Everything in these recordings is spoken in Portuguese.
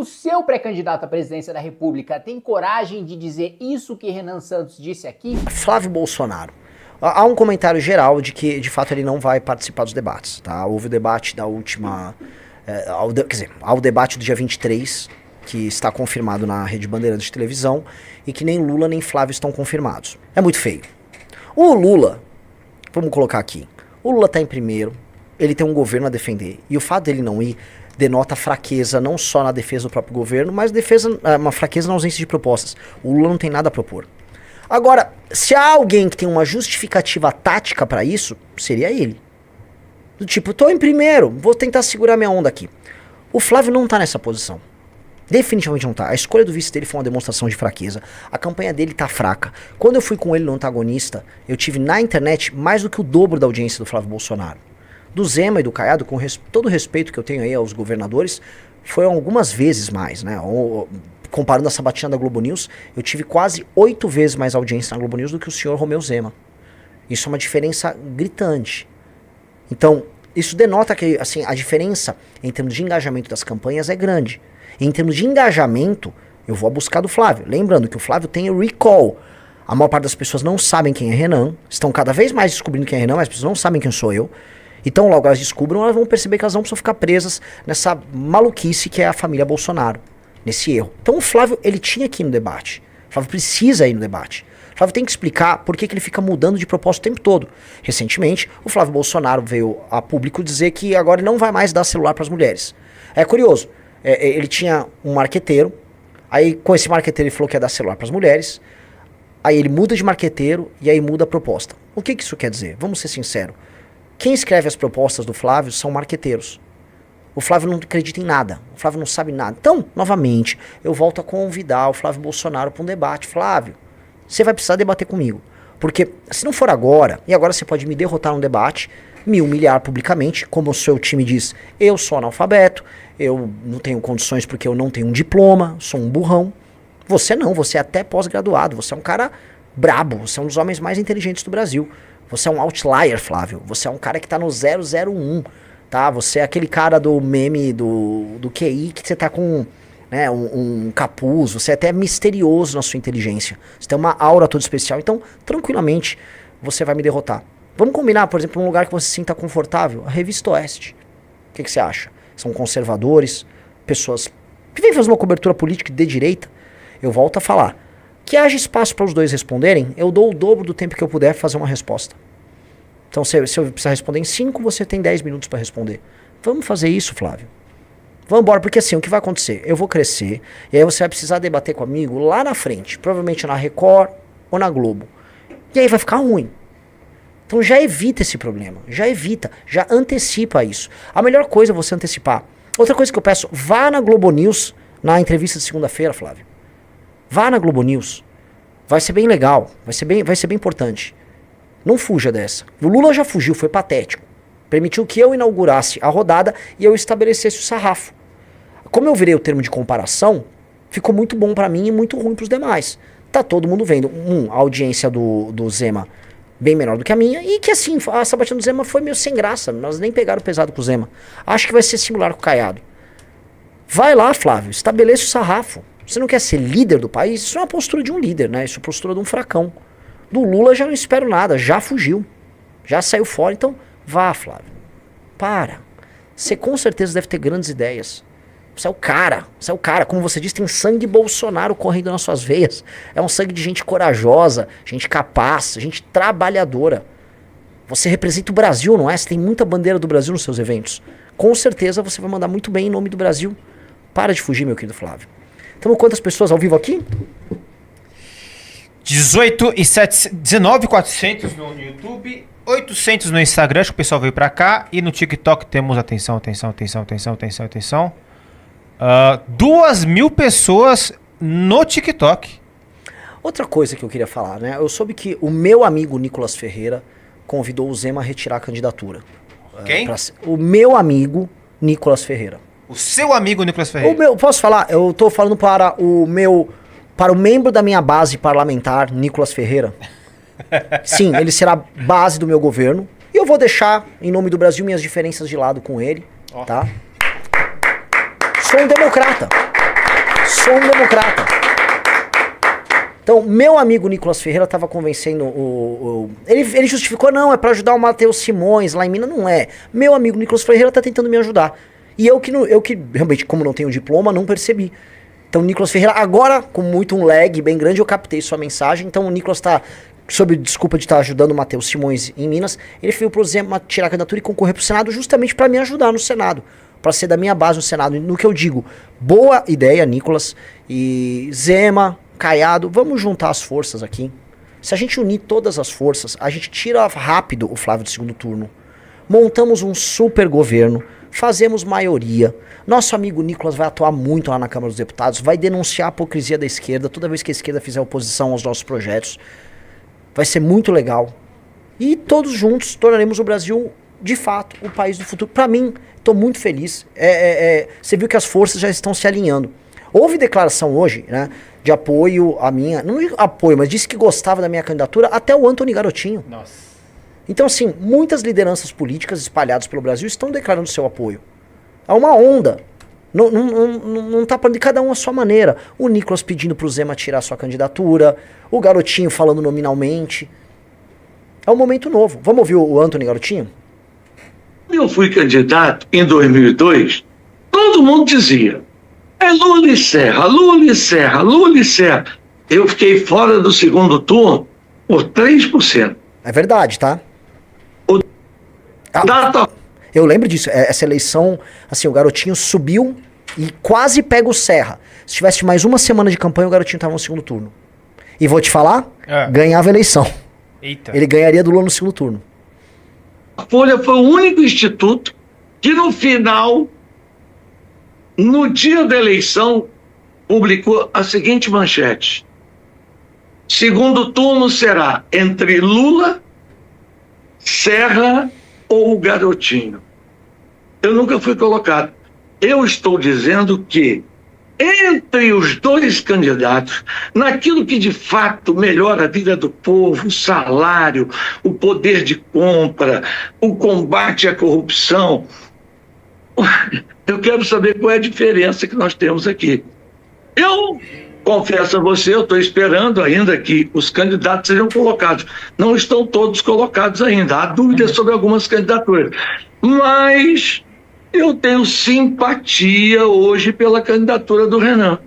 O seu pré-candidato à presidência da República tem coragem de dizer isso que Renan Santos disse aqui? Flávio Bolsonaro. Há um comentário geral de que, de fato, ele não vai participar dos debates, tá? Houve o debate da última... há o debate do dia 23, que está confirmado na Rede Bandeirantes de televisão, e que nem Lula nem Flávio estão confirmados. É muito feio. O Lula, vamos colocar aqui, o Lula está em primeiro, ele tem um governo a defender, e o fato dele não ir denota fraqueza não só na defesa do próprio governo, mas uma fraqueza na ausência de propostas. O Lula não tem nada a propor. Agora, se há alguém que tem uma justificativa tática para isso, seria ele. Do tipo, tô em primeiro, vou tentar segurar minha onda aqui. O Flávio não tá nessa posição. Definitivamente não tá. A escolha do vice dele foi uma demonstração de fraqueza. A campanha dele tá fraca. Quando eu fui com ele no antagonista, eu tive na internet mais do que o dobro da audiência do Flávio Bolsonaro. Do Zema e do Caiado, com todo o respeito que eu tenho aí aos governadores, foi algumas vezes mais, né? Comparando a sabatina da Globo News, eu tive quase 8 vezes mais audiência na Globo News do que o senhor Romeu Zema. Isso é uma diferença gritante. Então, isso denota que assim, a diferença em termos de engajamento das campanhas é grande. E em termos de engajamento, eu vou buscar do Flávio. Lembrando que o Flávio tem o recall. A maior parte das pessoas não sabem quem é Renan, estão cada vez mais descobrindo quem é Renan, mas as pessoas não sabem quem sou eu. Então, logo elas descubram, elas vão perceber que elas não precisam ficar presas nessa maluquice que é a família Bolsonaro, nesse erro. Então, o Flávio, ele tinha que ir no debate. O Flávio precisa ir no debate. O Flávio tem que explicar por que ele fica mudando de propósito o tempo todo. Recentemente, o Flávio Bolsonaro veio a público dizer que agora ele não vai mais dar celular para as mulheres. É curioso, ele tinha um marqueteiro, aí com esse marqueteiro ele falou que ia dar celular para as mulheres, aí ele muda de marqueteiro e aí muda a proposta. O que isso quer dizer? Vamos ser sinceros. Quem escreve as propostas do Flávio são marqueteiros. O Flávio não acredita em nada. O Flávio não sabe nada. Então, novamente, eu volto a convidar o Flávio Bolsonaro para um debate. Flávio, você vai precisar debater comigo. Porque se não for agora, e agora você pode me derrotar num debate, me humilhar publicamente, como o seu time diz, eu sou analfabeto, eu não tenho condições porque eu não tenho um diploma, sou um burrão. Você não, você é até pós-graduado, você é um cara brabo, você é um dos homens mais inteligentes do Brasil. Você é um outlier, Flávio. Você é um cara que tá no 001, tá? Você é aquele cara do meme do QI que você tá com, né, um capuz. Você é até misterioso na sua inteligência. Você tem uma aura toda especial. Então, tranquilamente, você vai me derrotar. Vamos combinar, por exemplo, um lugar que você se sinta confortável. A Revista Oeste. O que você acha? São conservadores, pessoas que vêm fazer uma cobertura política de direita. Eu volto a falar. Que haja espaço para os dois responderem, eu dou o dobro do tempo que eu puder fazer uma resposta. Então, se eu precisar responder em 5, você tem 10 minutos para responder. Vamos fazer isso, Flávio. Vamos embora, porque assim, o que vai acontecer? Eu vou crescer, e aí você vai precisar debater comigo lá na frente, provavelmente na Record ou na Globo. E aí vai ficar ruim. Então já evita esse problema, já antecipa isso. A melhor coisa é você antecipar. Outra coisa que eu peço, vá na Globo News, na entrevista de segunda-feira, Flávio. Vá na Globo News. Vai ser bem legal. Vai ser bem importante. Não fuja dessa. O Lula já fugiu, foi patético. Permitiu que eu inaugurasse a rodada e eu estabelecesse o sarrafo. Como eu virei o termo de comparação, ficou muito bom pra mim e muito ruim pros demais. Tá todo mundo vendo. A audiência do Zema bem menor do que a minha. E que assim, a sabatina do Zema foi meio sem graça. Nós nem pegaram pesado com o Zema. Acho que vai ser similar com o Caiado. Vai lá, Flávio. Estabeleça o sarrafo. Você não quer ser líder do país? Isso não é uma postura de um líder, né? Isso é a postura de um fracão. Do Lula já não espero nada, já fugiu. Já saiu fora, então vá, Flávio. Para. Você com certeza deve ter grandes ideias. Você é o cara, como você disse, tem sangue Bolsonaro correndo nas suas veias. É um sangue de gente corajosa, gente capaz, gente trabalhadora. Você representa o Brasil, não é? Você tem muita bandeira do Brasil nos seus eventos. Com certeza você vai mandar muito bem em nome do Brasil. Para de fugir, meu querido Flávio. Então, quantas pessoas ao vivo aqui? 19.400 no YouTube, 800 no Instagram, acho que o pessoal veio pra cá. E no TikTok temos, atenção. 2.000 pessoas no TikTok. Outra coisa que eu queria falar, né? Eu soube que o meu amigo Nicolas Ferreira convidou o Zema a retirar a candidatura. Quem? O meu amigo Nicolas Ferreira. O seu amigo Nicolas Ferreira. Posso falar? Eu tô falando para o membro da minha base parlamentar, Nicolas Ferreira. Sim, ele será base do meu governo. E eu vou deixar, em nome do Brasil, minhas diferenças de lado com ele, tá? Sou um democrata. sou um democrata. Então, meu amigo Nicolas Ferreira estava convencendo ele justificou, não, é para ajudar o Matheus Simões lá em Minas. Não é. Meu amigo Nicolas Ferreira está tentando me ajudar. E eu que realmente, como não tenho diploma, não percebi. Então, o Nicolas Ferreira, agora, com muito um lag bem grande, eu captei sua mensagem. Então, o Nicolas está, sob desculpa de estar ajudando o Matheus Simões em Minas, ele veio, por exemplo, tirar a candidatura e concorrer para o Senado justamente para me ajudar no Senado. Para ser da minha base no Senado. No que eu digo, boa ideia, Nicolas. E Zema, Caiado, vamos juntar as forças aqui. Se a gente unir todas as forças, a gente tira rápido o Flávio do segundo turno. Montamos um super governo, fazemos maioria. Nosso amigo Nicolas vai atuar muito lá na Câmara dos Deputados, vai denunciar a hipocrisia da esquerda toda vez que a esquerda fizer oposição aos nossos projetos. Vai ser muito legal. E todos juntos tornaremos o Brasil, de fato, o país do futuro. Para mim, estou muito feliz. Você viu que as forças já estão se alinhando. Houve declaração hoje, né, de apoio à minha... Não apoio, mas disse que gostava da minha candidatura até o Antony Garotinho. Nossa. Então, assim, muitas lideranças políticas espalhadas pelo Brasil estão declarando seu apoio. É uma onda. Não tá falando de cada um à sua maneira. O Nicolas pedindo pro Zema tirar sua candidatura, o Garotinho falando nominalmente. É um momento novo. Vamos ouvir o Antony Garotinho? Quando eu fui candidato em 2002, todo mundo dizia: é Lula e Serra, Lula e Serra, Lula e Serra. Eu fiquei fora do segundo turno por 3%. É verdade, tá? Eu lembro disso. Essa eleição, assim, o Garotinho subiu e quase pega o Serra. Se tivesse mais uma semana de campanha, o Garotinho tava no segundo turno. E vou te falar, ganhava a eleição. Eita. Ele ganharia do Lula no segundo turno. A Folha foi o único instituto que no final, no dia da eleição, publicou a seguinte manchete: segundo turno será entre Lula, Serra ou o Garotinho. Eu nunca fui colocado. Eu estou dizendo que entre os dois candidatos, naquilo que de fato melhora a vida do povo, o salário, o poder de compra, o combate à corrupção, eu quero saber qual é a diferença que nós temos aqui. Eu confesso a você, eu estou esperando ainda que os candidatos sejam colocados. Não estão todos colocados ainda. Há dúvidas sobre algumas candidaturas. Mas eu tenho simpatia hoje pela candidatura do Renan.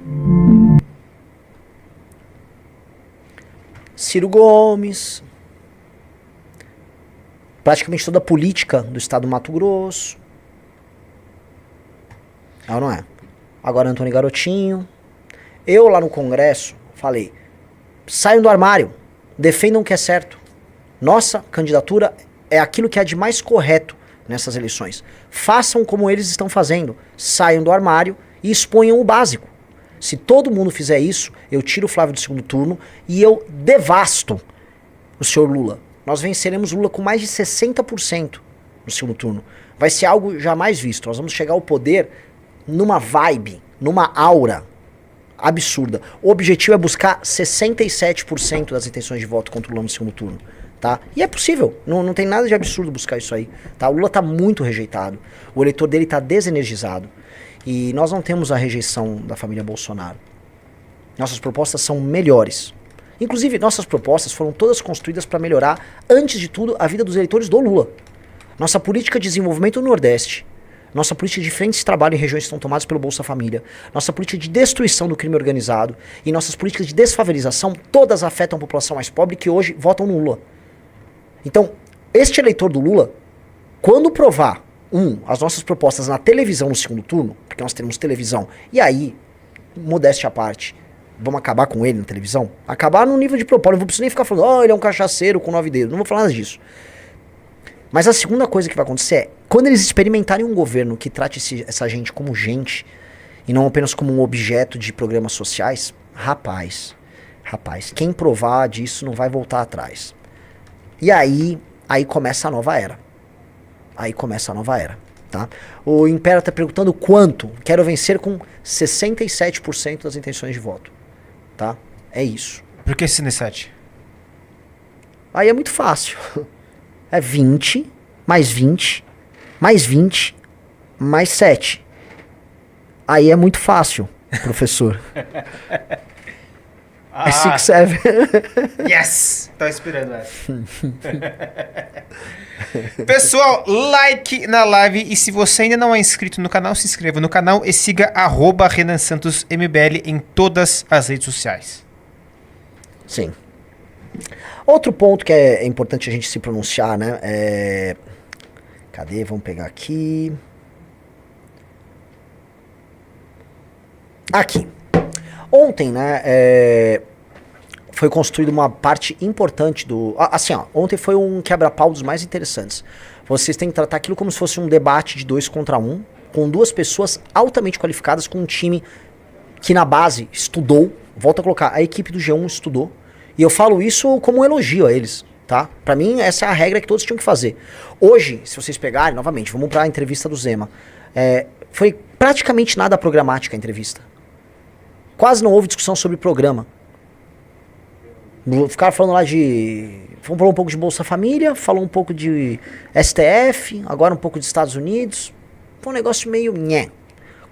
Ciro Gomes. Praticamente toda a política do estado do Mato Grosso. É ou não é? Agora Antony Garotinho. Eu lá no Congresso falei: saiam do armário, defendam o que é certo. Nossa candidatura é aquilo que é de mais correto nessas eleições. Façam como eles estão fazendo. Saiam do armário e exponham o básico. Se todo mundo fizer isso, eu tiro o Flávio do segundo turno e eu devasto o senhor Lula. Nós venceremos Lula com mais de 60% no segundo turno. Vai ser algo jamais visto. Nós vamos chegar ao poder numa vibe, numa aura absurda. O objetivo é buscar 67% das intenções de voto contra o Lula no segundo turno, tá? E é possível, não tem nada de absurdo buscar isso aí, tá? O Lula tá muito rejeitado, o eleitor dele tá desenergizado, e nós não temos a rejeição da família Bolsonaro. Nossas propostas são melhores. Inclusive, nossas propostas foram todas construídas para melhorar, antes de tudo, a vida dos eleitores do Lula. Nossa política de desenvolvimento no Nordeste, nossa política de frentes de trabalho em regiões que estão tomadas pelo Bolsa Família, nossa política de destruição do crime organizado e nossas políticas de desfavelização, todas afetam a população mais pobre que hoje votam no Lula. Então, este eleitor do Lula, quando provar, as nossas propostas na televisão no segundo turno, porque nós temos televisão, e aí, modéstia à parte, vamos acabar com ele na televisão? Acabar no nível de propósito, não vou precisar nem ficar falando, ele é um cachaceiro com 9 dedos, não vou falar nada disso. Mas a segunda coisa que vai acontecer é, quando eles experimentarem um governo que trate essa gente como gente, e não apenas como um objeto de programas sociais, rapaz, quem provar disso não vai voltar atrás. E aí começa a nova era. Tá? O Império tá perguntando quanto. Quero vencer com 67% das intenções de voto. Tá? É isso. Por que 67? Aí é muito fácil. É 20, mais 20, mais 20, mais 7. Aí é muito fácil. professor. Ah, É 6'7". yes! Tô esperando essa. Pessoal, like na live. E se você ainda não é inscrito no canal, se inscreva no canal e siga @RenanSantosMBL em todas as redes sociais. Sim. Outro ponto que é importante a gente se pronunciar, né? Cadê? Vamos pegar aqui. Aqui. Ontem, né, foi construída uma parte importante do... Assim, ó, ontem foi um quebra-pau dos mais interessantes. Vocês têm que tratar aquilo como se fosse um debate de 2 contra 1, com 2 pessoas altamente qualificadas, com um time que na base estudou, volto a colocar, a equipe do G1 estudou, e eu falo isso como um elogio a eles, tá? Pra mim, essa é a regra que todos tinham que fazer. Hoje, se vocês pegarem, novamente, vamos pra entrevista do Zema, foi praticamente nada programática a entrevista. Quase não houve discussão sobre programa. Ficaram falando lá falou um pouco de Bolsa Família, falou um pouco de STF, agora um pouco dos Estados Unidos. Foi um negócio meio nhé.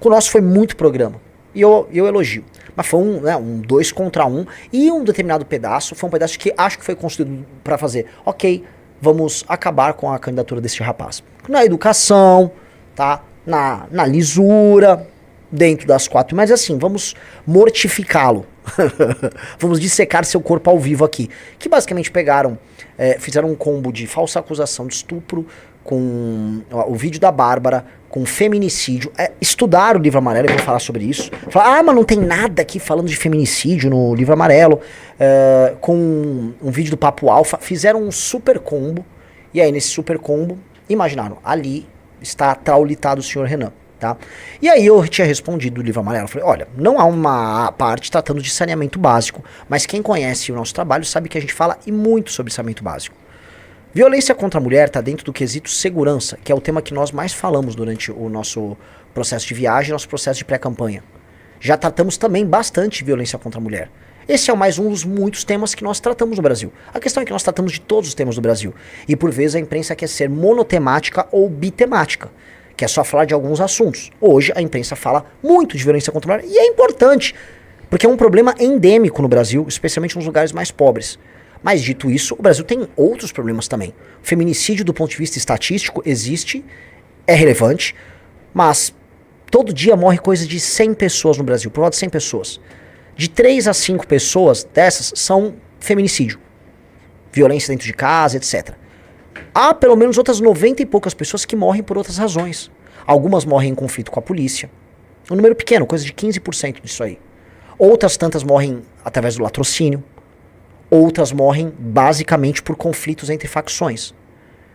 Com o nosso foi muito programa. E eu elogio. Mas foi um 2 contra 1. E um determinado pedaço, foi um pedaço que acho que foi construído para fazer. Ok, vamos acabar com a candidatura desse rapaz. Na educação, tá? Na lisura, dentro das 4. Mas assim, vamos mortificá-lo. Vamos dissecar seu corpo ao vivo aqui. Que basicamente pegaram, fizeram um combo de falsa acusação de estupro, com o vídeo da Bárbara, com feminicídio. Estudaram o livro amarelo, eu vou falar sobre isso. Falaram, mas não tem nada aqui falando de feminicídio no livro amarelo. Com um vídeo do Papo Alfa. Fizeram um super combo. E aí, nesse super combo, imaginaram, ali está traulitado o senhor Renan. Tá? E aí eu tinha respondido do livro amarelo, falei, olha, não há uma parte tratando de saneamento básico, mas quem conhece o nosso trabalho sabe que a gente fala e muito sobre saneamento básico. Violência contra a mulher está dentro do quesito segurança, que é o tema que nós mais falamos durante o nosso processo de viagem, nosso processo de pré-campanha. Já tratamos também bastante de violência contra a mulher. Esse é mais um dos muitos temas que nós tratamos no Brasil. A questão é que nós tratamos de todos os temas do Brasil. E por vezes a imprensa quer ser monotemática ou bitemática, que é só falar de alguns assuntos. Hoje a imprensa fala muito de violência contra a mulher, e é importante, porque é um problema endêmico no Brasil, especialmente nos lugares mais pobres. Mas dito isso, o Brasil tem outros problemas também. O feminicídio do ponto de vista estatístico existe, é relevante, mas todo dia morre coisa de 100 pessoas no Brasil, por volta de 100 pessoas. De 3 a 5 pessoas dessas são feminicídio, violência dentro de casa, etc. Há pelo menos outras 90 e poucas pessoas que morrem por outras razões. Algumas morrem em conflito com a polícia. Um número pequeno, coisa de 15% disso aí. Outras tantas morrem através do latrocínio. Outras morrem basicamente por conflitos entre facções.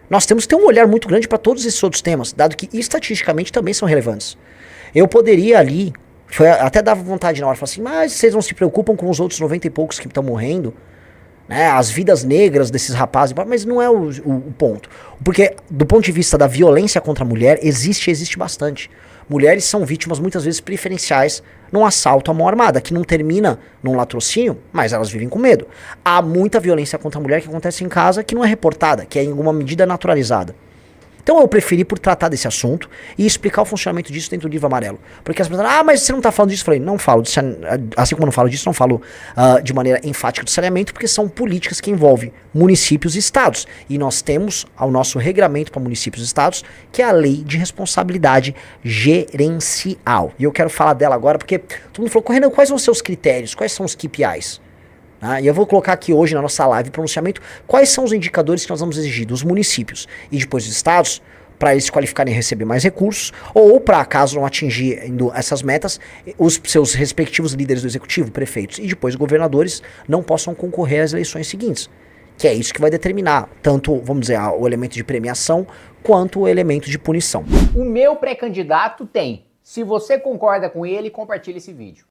Nós temos que ter um olhar muito grande para todos esses outros temas, dado que estatisticamente também são relevantes. Eu poderia ali, até dava vontade na hora, falar assim, mas vocês não se preocupam com os outros 90 e poucos que estão morrendo? Né, as vidas negras desses rapazes, mas não é o ponto. Porque do ponto de vista da violência contra a mulher, existe bastante. Mulheres são vítimas muitas vezes preferenciais num assalto à mão armada, que não termina num latrocínio, mas elas vivem com medo. Há muita violência contra a mulher que acontece em casa que não é reportada, que é em alguma medida naturalizada. Então eu preferi por tratar desse assunto e explicar o funcionamento disso dentro do livro amarelo. Porque as pessoas falam, mas você não está falando disso? Eu falei, não falo disso, assim como eu não falo disso, não falo de maneira enfática do saneamento, porque são políticas que envolvem municípios e estados. E nós temos ao nosso regramento para municípios e estados, que é a Lei de Responsabilidade Gerencial. E eu quero falar dela agora, porque todo mundo falou, Renan, quais são os seus critérios? Quais são os KPIs? E eu vou colocar aqui hoje na nossa live pronunciamento quais são os indicadores que nós vamos exigir dos municípios e depois dos estados para eles se qualificarem a receber mais recursos ou para, caso não atingindo essas metas, os seus respectivos líderes do executivo, prefeitos e depois governadores não possam concorrer às eleições seguintes. Que é isso que vai determinar tanto, vamos dizer, o elemento de premiação quanto o elemento de punição. O meu pré-candidato tem. Se você concorda com ele, compartilhe esse vídeo.